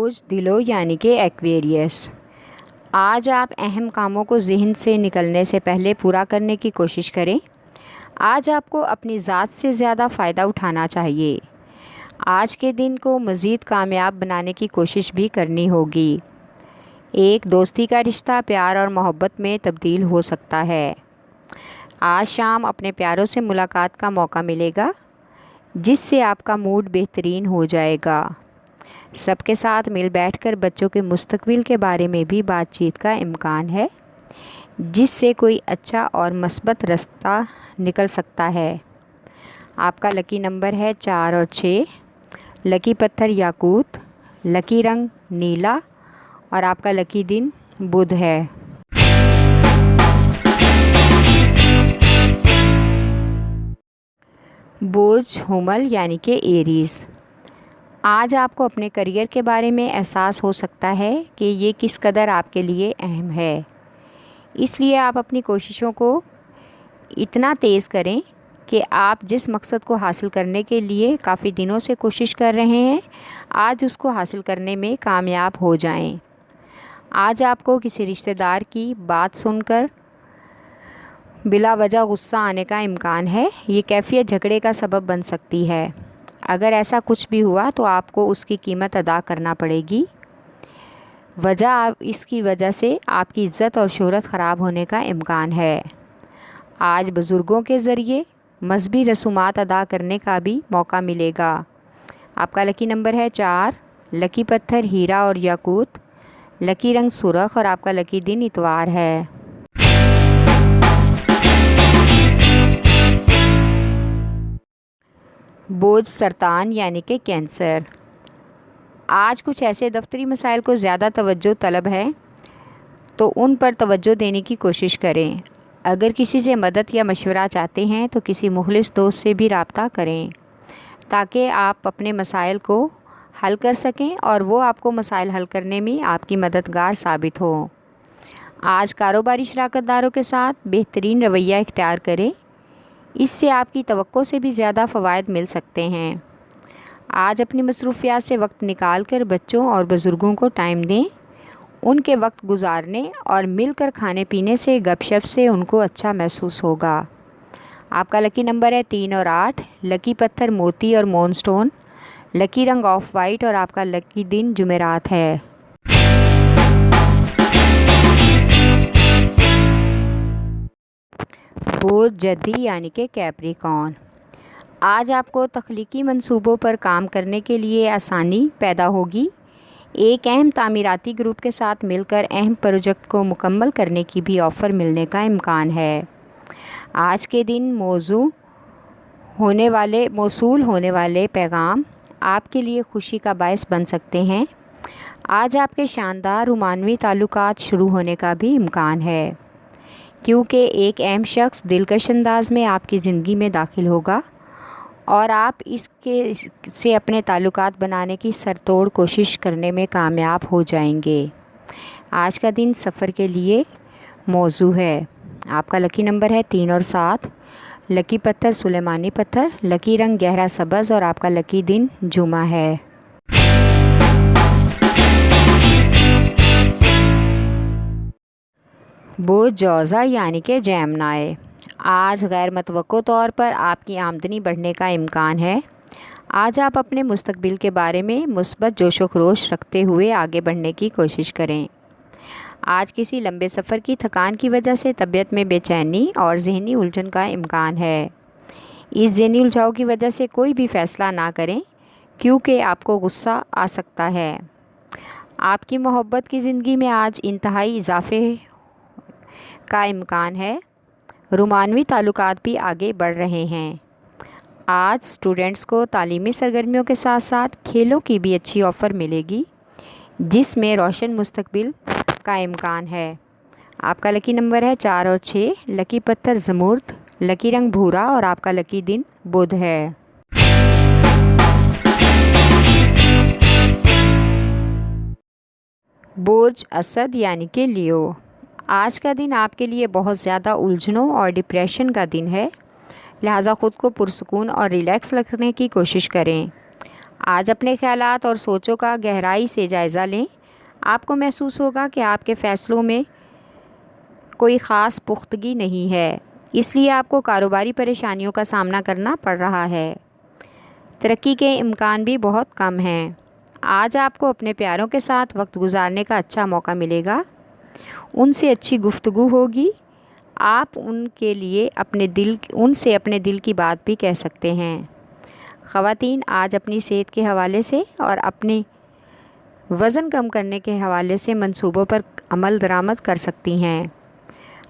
بوجھ دلو یعنی کہ ایکویریس۔ آج آپ اہم کاموں کو ذہن سے نکلنے سے پہلے پورا کرنے کی کوشش کریں۔ آج آپ کو اپنی ذات سے زیادہ فائدہ اٹھانا چاہیے۔ آج کے دن کو مزید کامیاب بنانے کی کوشش بھی کرنی ہوگی۔ ایک دوستی کا رشتہ پیار اور محبت میں تبدیل ہو سکتا ہے۔ آج شام اپنے پیاروں سے ملاقات کا موقع ملے گا، جس سے آپ کا موڈ بہترین ہو جائے گا۔ سب کے ساتھ مل بیٹھ کر بچوں کے مستقبل کے بارے میں بھی بات چیت کا امکان ہے، جس سے کوئی اچھا اور مثبت رستہ نکل سکتا ہے۔ آپ کا لکی نمبر ہے 4 اور 6، لکی پتھر یاقوت، لکی رنگ نیلا اور آپ کا لکی دن بدھ ہے۔ بوجھ حمل یعنی کہ ایریز۔ آج آپ کو اپنے کریئر کے بارے میں احساس ہو سکتا ہے کہ یہ کس قدر آپ کے لیے اہم ہے، اس لیے آپ اپنی کوششوں کو اتنا تیز کریں کہ آپ جس مقصد کو حاصل کرنے کے لیے کافی دنوں سے کوشش کر رہے ہیں، آج اس کو حاصل کرنے میں کامیاب ہو جائیں۔ آج آپ کو کسی رشتہ دار کی بات سن کر بلا وجہ غصہ آنے کا امکان ہے۔ یہ کیفیت جھگڑے کا سبب بن سکتی ہے۔ اگر ایسا کچھ بھی ہوا تو آپ کو اس کی قیمت ادا کرنا پڑے گی۔ اس کی وجہ سے آپ کی عزت اور شہرت خراب ہونے کا امکان ہے۔ آج بزرگوں کے ذریعے مذہبی رسومات ادا کرنے کا بھی موقع ملے گا۔ آپ کا لکی نمبر ہے 4، لکی پتھر ہیرا اور یاقوت، لکی رنگ سرخ اور آپ کا لکی دن اتوار ہے۔ بوجھ سرطان یعنی کہ کینسر۔ آج کچھ ایسے دفتری مسائل کو زیادہ توجہ طلب ہے، تو ان پر توجہ دینے کی کوشش کریں۔ اگر کسی سے مدد یا مشورہ چاہتے ہیں تو کسی مخلص دوست سے بھی رابطہ کریں، تاکہ آپ اپنے مسائل کو حل کر سکیں اور وہ آپ کو مسائل حل کرنے میں آپ کی مددگار ثابت ہوں۔ آج کاروباری شراکت داروں کے ساتھ بہترین رویہ اختیار کریں، اس سے آپ کی توقع سے بھی زیادہ فوائد مل سکتے ہیں۔ آج اپنی مصروفیات سے وقت نکال کر بچوں اور بزرگوں کو ٹائم دیں۔ ان کے وقت گزارنے اور مل کر کھانے پینے سے گپ شپ سے ان کو اچھا محسوس ہوگا۔ آپ کا لکی نمبر ہے 3 اور 8، لکی پتھر موتی اور مون سٹون، لکی رنگ آف وائٹ اور آپ کا لکی دن جمعرات ہے۔ بوجھ جدی یعنی کہ کیپریکارن۔ آج آپ کو تخلیقی منصوبوں پر کام کرنے کے لیے آسانی پیدا ہوگی۔ ایک اہم تعمیراتی گروپ کے ساتھ مل کر اہم پروجیکٹ کو مکمل کرنے کی بھی آفر ملنے کا امکان ہے۔ آج کے دن موصول ہونے والے پیغام آپ کے لیے خوشی کا باعث بن سکتے ہیں۔ آج آپ کے شاندار رومانوی تعلقات شروع ہونے کا بھی امکان ہے، کیونکہ ایک اہم شخص دلکش انداز میں آپ کی زندگی میں داخل ہوگا اور آپ سے اپنے تعلقات بنانے کی سرتوڑ کوشش کرنے میں کامیاب ہو جائیں گے۔ آج کا دن سفر کے لیے موزوں ہے۔ آپ کا لکی نمبر ہے 3 اور 7، لکی پتھر سلیمانی پتھر، لکی رنگ گہرا سبز اور آپ کا لکی دن جمعہ ہے۔ بوجھ جوزا یعنی کہ جیمنائی۔ آج غیر متوقع طور پر آپ کی آمدنی بڑھنے کا امکان ہے۔ آج آپ اپنے مستقبل کے بارے میں مثبت جوش و خروش رکھتے ہوئے آگے بڑھنے کی کوشش کریں۔ آج کسی لمبے سفر کی تھکان کی وجہ سے طبیعت میں بے چینی اور ذہنی الجھن کا امکان ہے۔ اس ذہنی الجھاؤ کی وجہ سے کوئی بھی فیصلہ نہ کریں، کیونکہ آپ کو غصہ آ سکتا ہے۔ آپ کی محبت کی زندگی میں آج انتہائی اضافے کا امکان ہے۔ رومانوی تعلقات بھی آگے بڑھ رہے ہیں۔ آج اسٹوڈنٹس کو تعلیمی سرگرمیوں کے ساتھ ساتھ کھیلوں کی بھی اچھی آفر ملے گی، جس میں روشن مستقبل کا امکان ہے۔ آپ کا لکی نمبر ہے 4 اور 6، لکی پتھر زمرد، لکی رنگ بھورا اور آپ کا لکی دن بدھ ہے۔ بوجھ اسد یعنی کہ لیو۔ آج کا دن آپ کے لیے بہت زیادہ الجھنوں اور ڈپریشن کا دن ہے، لہٰذا خود کو پرسکون اور ریلیکس رکھنے کی کوشش کریں۔ آج اپنے خیالات اور سوچوں کا گہرائی سے جائزہ لیں۔ آپ کو محسوس ہوگا کہ آپ کے فیصلوں میں کوئی خاص پختگی نہیں ہے، اس لیے آپ کو کاروباری پریشانیوں کا سامنا کرنا پڑ رہا ہے۔ ترقی کے امکان بھی بہت کم ہیں۔ آج آپ کو اپنے پیاروں کے ساتھ وقت گزارنے کا اچھا موقع ملے گا، ان سے اچھی گفتگو ہوگی۔ آپ ان سے اپنے دل کی بات بھی کہہ سکتے ہیں۔ خواتین آج اپنی صحت کے حوالے سے اور اپنے وزن کم کرنے کے حوالے سے منصوبوں پر عمل درآمد کر سکتی ہیں۔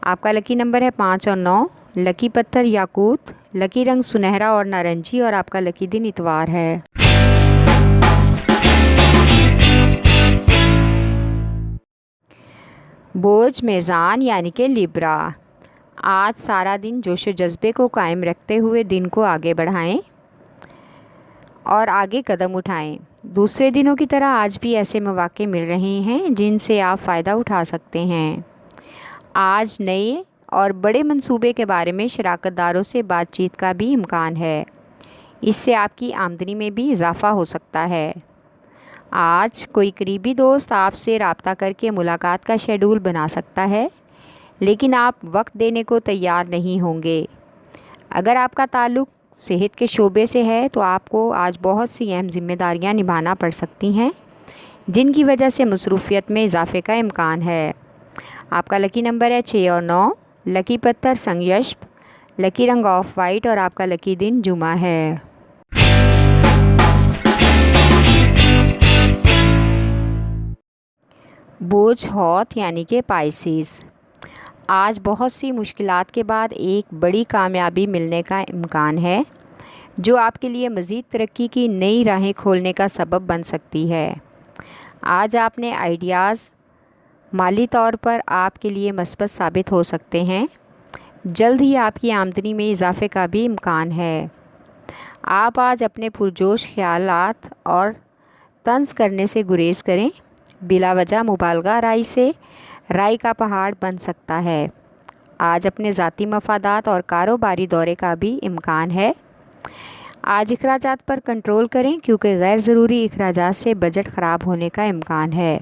آپ کا لکی نمبر ہے 5 اور 9، لکی پتھر یاقوت، لکی رنگ سنہرا اور نارنجی اور آپ کا لکی دن اتوار ہے۔ بوجھ میزان یعنی کہ لیبرا، آج سارا دن جوش و جذبے کو قائم رکھتے ہوئے دن کو آگے بڑھائیں اور آگے قدم اٹھائیں۔ دوسرے دنوں کی طرح آج بھی ایسے مواقع مل رہے ہیں جن سے آپ فائدہ اٹھا سکتے ہیں۔ آج نئے اور بڑے منصوبے کے بارے میں شراکت داروں سے بات چیت کا بھی امکان ہے، اس سے آپ کی آمدنی میں بھی اضافہ ہو سکتا ہے۔ آج کوئی قریبی دوست آپ سے رابطہ کر کے ملاقات کا شیڈول بنا سکتا ہے، لیکن آپ وقت دینے کو تیار نہیں ہوں گے۔ اگر آپ کا تعلق صحت کے شعبے سے ہے تو آپ کو آج بہت سی اہم ذمہ داریاں نبھانا پڑ سکتی ہیں، جن کی وجہ سے مصروفیت میں اضافے کا امکان ہے۔ آپ کا لکی نمبر ہے 6 اور 9، لکی پتھر سنگیشپ، لکی رنگ آف وائٹ اور آپ کا لکی دن جمعہ ہے۔ بوجھ ہوت یعنی کہ پائسیز، آج بہت سی مشکلات کے بعد ایک بڑی کامیابی ملنے کا امکان ہے، جو آپ کے لیے مزید ترقی کی نئی راہیں کھولنے کا سبب بن سکتی ہے۔ آج اپنے آئیڈیاز مالی طور پر آپ کے لیے مثبت ثابت ہو سکتے ہیں۔ جلد ہی آپ کی آمدنی میں اضافے کا بھی امکان ہے۔ آپ آج اپنے پرجوش خیالات اور طنز کرنے سے گریز کریں، بلا وجہ مبالغہ رائی کا پہاڑ بن سکتا ہے۔ آج اپنے ذاتی مفادات اور کاروباری دورے کا بھی امکان ہے۔ آج اخراجات پر کنٹرول کریں کیونکہ غیر ضروری اخراجات سے بجٹ خراب ہونے کا امکان ہے۔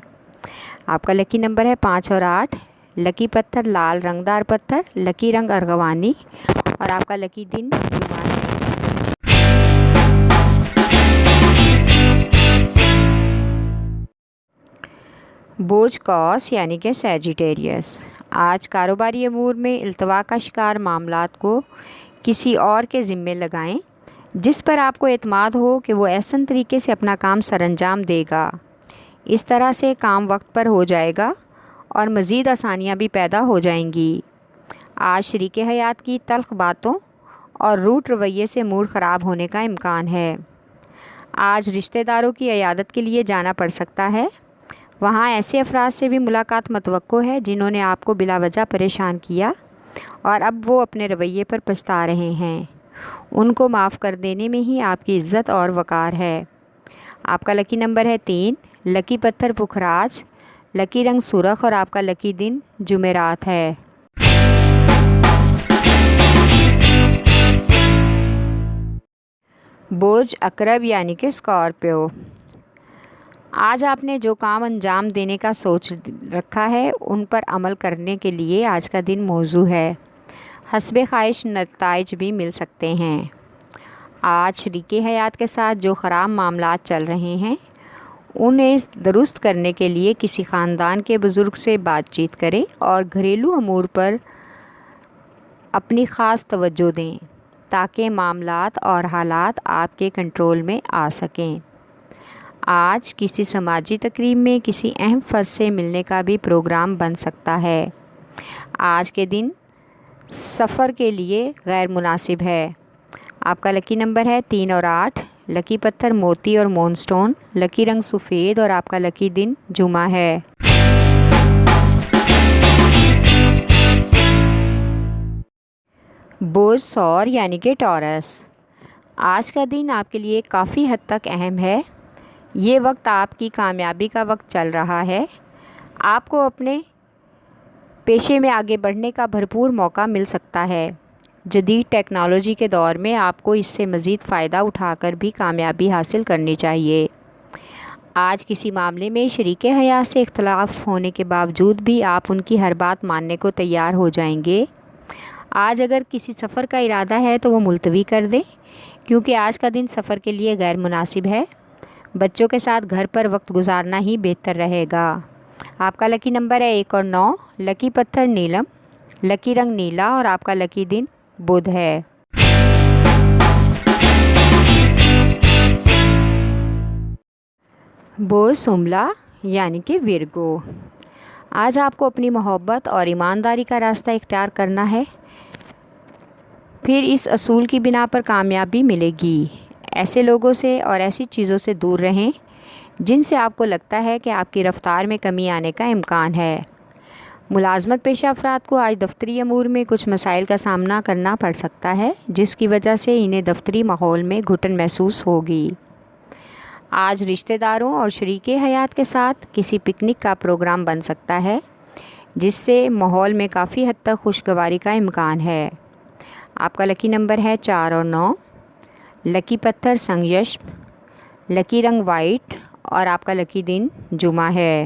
آپ کا لکی نمبر ہے 5 اور 8، لکی پتھر لال رنگدار پتھر، لکی رنگ ارغوانی اور آپ کا لکی دن جمعہ ہے۔ بوجھ قوس یعنی کہ سیجیٹیریس، آج کاروباری امور میں التوا کا شکار معاملات کو کسی اور کے ذمے لگائیں، جس پر آپ کو اعتماد ہو کہ وہ احسن طریقے سے اپنا کام سر انجام دے گا۔ اس طرح سے کام وقت پر ہو جائے گا اور مزید آسانیاں بھی پیدا ہو جائیں گی۔ آج شریک حیات کی تلخ باتوں اور روٹ رویے سے موڈ خراب ہونے کا امکان ہے۔ آج رشتہ داروں کی عیادت کے لیے جانا پڑ سکتا ہے، وہاں ایسے افراد سے بھی ملاقات متوقع ہے جنہوں نے آپ کو بلا وجہ پریشان کیا اور اب وہ اپنے رویے پر پچھتا رہے ہیں۔ ان کو معاف کر دینے میں ہی آپ کی عزت اور وقار ہے۔ آپ کا لکی نمبر ہے 3، لکی پتھر پکھراج، لکی رنگ سرخ اور آپ کا لکی دن جمعرات ہے۔ بوجھ عقرب یعنی کہ اسکارپیو، آج آپ نے جو کام انجام دینے کا سوچ رکھا ہے ان پر عمل کرنے کے لیے آج کا دن موزوں ہے۔ حسب خواہش نتائج بھی مل سکتے ہیں۔ آج شریک حیات کے ساتھ جو خراب معاملات چل رہے ہیں انہیں درست کرنے کے لیے کسی خاندان کے بزرگ سے بات چیت کریں اور گھریلو امور پر اپنی خاص توجہ دیں تاکہ معاملات اور حالات آپ کے کنٹرول میں آ سکیں۔ آج کسی سماجی تقریب میں کسی اہم فرد سے ملنے کا بھی پروگرام بن سکتا ہے۔ آج کے دن سفر کے لیے غیر مناسب ہے۔ آپ کا لکی نمبر ہے 3 اور 8، لکی پتھر موتی اور مون سٹون، لکی رنگ سفید اور آپ کا لکی دن جمعہ ہے۔ بوجھ سور یعنی کہ ٹورس، آج کا دن آپ کے لیے کافی حد تک اہم ہے۔ یہ وقت آپ کی کامیابی کا وقت چل رہا ہے۔ آپ کو اپنے پیشے میں آگے بڑھنے کا بھرپور موقع مل سکتا ہے۔ جدید ٹیکنالوجی کے دور میں آپ کو اس سے مزید فائدہ اٹھا کر بھی کامیابی حاصل کرنی چاہیے۔ آج کسی معاملے میں شریک حیات سے اختلاف ہونے کے باوجود بھی آپ ان کی ہر بات ماننے کو تیار ہو جائیں گے۔ آج اگر کسی سفر کا ارادہ ہے تو وہ ملتوی کر دیں، کیونکہ آج کا دن سفر کے لیے غیر مناسب ہے۔ بچوں کے ساتھ گھر پر وقت گزارنا ہی بہتر رہے گا۔ آپ کا لکی نمبر ہے 1 اور 9، لکی پتھر نیلم، لکی رنگ نیلا اور آپ کا لکی دن بدھ ہے۔ بورسملا یعنی کہ ورگو، آج آپ کو اپنی محبت اور ایمانداری کا راستہ اختیار کرنا ہے، پھر اس اصول کی بنا پر کامیابی ملے گی۔ ایسے لوگوں سے اور ایسی چیزوں سے دور رہیں جن سے آپ کو لگتا ہے کہ آپ کی رفتار میں کمی آنے کا امکان ہے۔ ملازمت پیشہ افراد کو آج دفتری امور میں کچھ مسائل کا سامنا کرنا پڑ سکتا ہے، جس کی وجہ سے انہیں دفتری ماحول میں گھٹن محسوس ہوگی۔ آج رشتہ داروں اور شریک حیات کے ساتھ کسی پکنک کا پروگرام بن سکتا ہے، جس سے ماحول میں کافی حد تک خوشگواری کا امکان ہے۔ آپ کا لکی نمبر ہے 4 اور 9، لکی پتھر سنگیشم، لکی رنگ وائٹ اور آپ کا لکی دن جمعہ ہے۔